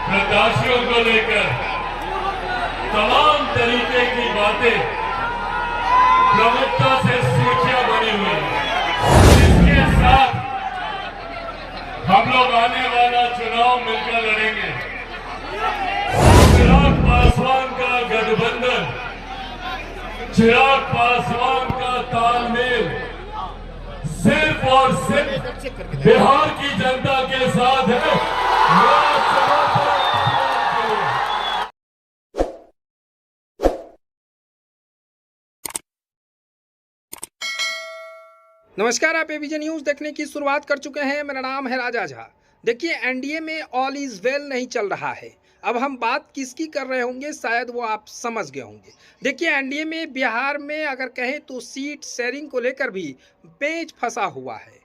प्रत्याशियों को लेकर तमाम तरीके की बातें प्रमुखता से सुर्खियां बनी हुई हैं। इसके साथ हम लोग आने वाला चुनाव मिलकर लड़ेंगे। चिराग पासवान का गठबंधन, चिराग पासवान का तालमेल सिर्फ और सिर्फ बिहार की जनता के साथ है। नमस्कार, आप एबीजे न्यूज देखने की शुरुआत कर चुके हैं। मेरा नाम है राजा झा। देखिए, एनडीए में ऑल इज वेल नहीं चल रहा है। अब हम बात किसकी कर रहे होंगे, शायद वो आप समझ गए होंगे। देखिए, एनडीए में बिहार में अगर कहें तो सीट शेयरिंग को लेकर भी पेच फंसा हुआ है।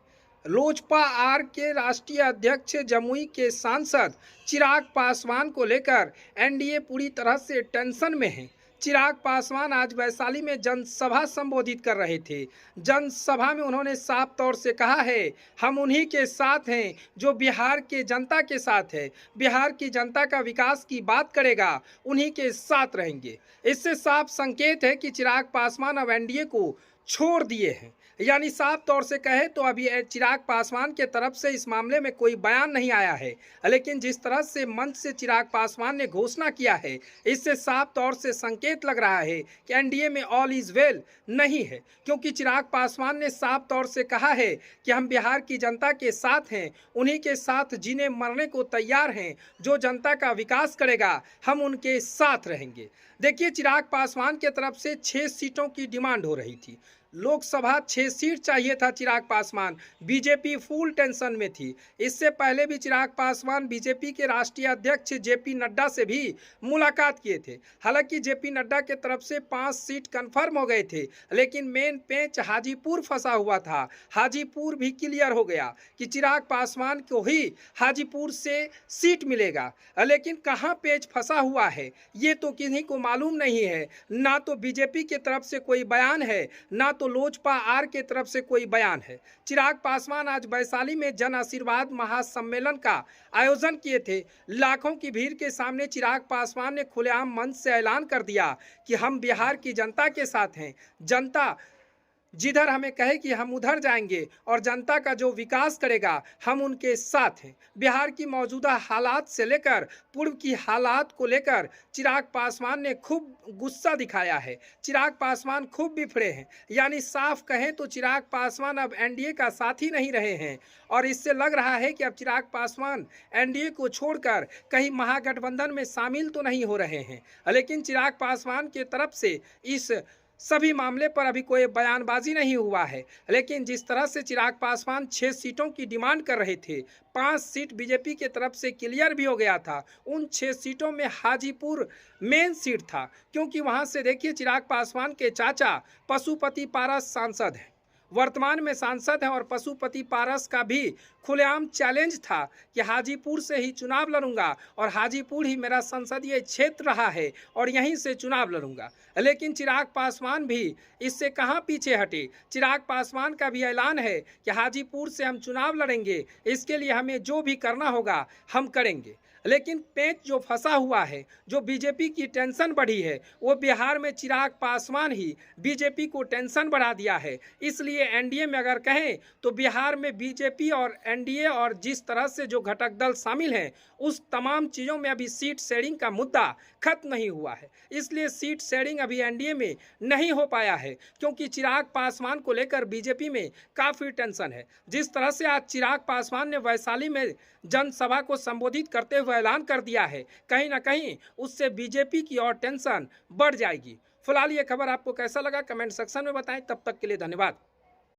लोजपा आर के राष्ट्रीय अध्यक्ष जमुई के सांसद चिराग पासवान को लेकर एनडीए पूरी तरह से टेंशन में है। चिराग पासवान आज वैशाली में जनसभा संबोधित कर रहे थे। जनसभा में उन्होंने साफ तौर से कहा है, हम उन्हीं के साथ हैं जो बिहार के जनता के साथ है। बिहार की जनता का विकास की बात करेगा, उन्हीं के साथ रहेंगे। इससे साफ संकेत है कि चिराग पासवान अब एनडीए को छोड़ दिए हैं। यानी साफ तौर से कहे तो अभी चिराग पासवान के तरफ से इस मामले में कोई बयान नहीं आया है, लेकिन जिस तरह से मंच से चिराग पासवान ने घोषणा किया है, इससे साफ तौर से संकेत लग रहा है कि एनडीए में ऑल इज वेल नहीं है। क्योंकि चिराग पासवान ने साफ तौर से कहा है कि हम बिहार की जनता के साथ हैं, उन्हीं के साथ जीने मरने को तैयार हैं। जो जनता का विकास करेगा, हम उनके साथ रहेंगे। देखिए, चिराग पासवान के तरफ से 6 सीटों की डिमांड हो रही थी। लोकसभा 6 सीट चाहिए था Chirag Paswan. BJP full tension में थी। इससे पहले भी चिराग पासवान बीजेपी के राष्ट्रीय अध्यक्ष जेपी नड्डा से भी मुलाकात किए थे। हालांकि जेपी नड्डा के तरफ से 5 सीट कंफर्म हो गए थे, लेकिन मेन पेच हाजीपुर फंसा हुआ था। हाजीपुर भी क्लियर हो गया कि चिराग पासवान को ही हाजीपुर से सीट मिलेगा। लेकिन कहाँ पेच फंसा हुआ है ये तो किसी को मालूम नहीं है। ना तो बीजेपी की तरफ से कोई बयान है, ना तो लोजपा आर के तरफ से कोई बयान है। चिराग पासवान आज वैशाली में जन आशीर्वाद महासम्मेलन का आयोजन किए थे। लाखों की भीड़ के सामने चिराग पासवान ने खुलेआम मंच से ऐलान कर दिया कि हम बिहार की जनता के साथ हैं। जनता जिधर हमें कहे कि हम उधर जाएंगे और जनता का जो विकास करेगा, हम उनके साथ हैं। बिहार की मौजूदा हालात से लेकर पूर्व की हालात को लेकर चिराग पासवान ने खूब गुस्सा दिखाया है। चिराग पासवान खूब बिफड़े हैं। यानी साफ कहें तो चिराग पासवान अब एनडीए का साथी नहीं रहे हैं, और इससे लग रहा है कि अब चिराग पासवान एनडीए को छोड़कर कहीं महागठबंधन में शामिल तो नहीं हो रहे हैं। लेकिन चिराग पासवान की तरफ से इस सभी मामले पर अभी कोई बयानबाजी नहीं हुआ है। लेकिन जिस तरह से चिराग पासवान 6 सीटों की डिमांड कर रहे थे, 5 सीट बीजेपी के तरफ से क्लियर भी हो गया था। उन 6 सीटों में हाजीपुर मेन सीट था, क्योंकि वहां से देखिए चिराग पासवान के चाचा पशुपति पारस सांसद हैं, वर्तमान में सांसद हैं, और पशुपति पारस का भी खुलेआम चैलेंज था कि हाजीपुर से ही चुनाव लड़ूंगा और हाजीपुर ही मेरा संसदीय क्षेत्र रहा है और यहीं से चुनाव लड़ूंगा। लेकिन चिराग पासवान भी इससे कहां पीछे हटे। चिराग पासवान का भी ऐलान है कि हाजीपुर से हम चुनाव लड़ेंगे, इसके लिए हमें जो भी करना होगा हम करेंगे। लेकिन पेच जो फंसा हुआ है, जो बीजेपी की टेंशन बढ़ी है, वो बिहार में चिराग पासवान ही बीजेपी को टेंशन बढ़ा दिया है। इसलिए एनडीए में अगर कहें तो बिहार में बीजेपी और एनडीए और जिस तरह से जो घटक दल शामिल हैं, उस तमाम चीज़ों में अभी सीट शेयरिंग का मुद्दा खत्म नहीं हुआ है। इसलिए सीट शेयरिंग अभी एनडीए में नहीं हो पाया है, क्योंकि चिराग पासवान को लेकर बीजेपी में काफ़ी टेंशन है। जिस तरह से आज चिराग पासवान ने वैशाली में जनसभा को संबोधित करते हुए ऐलान कर दिया है, कहीं ना कहीं उससे बीजेपी की और टेंशन बढ़ जाएगी। फिलहाल ये खबर आपको कैसा लगा कमेंट सेक्शन में बताएं। तब तक के लिए धन्यवाद।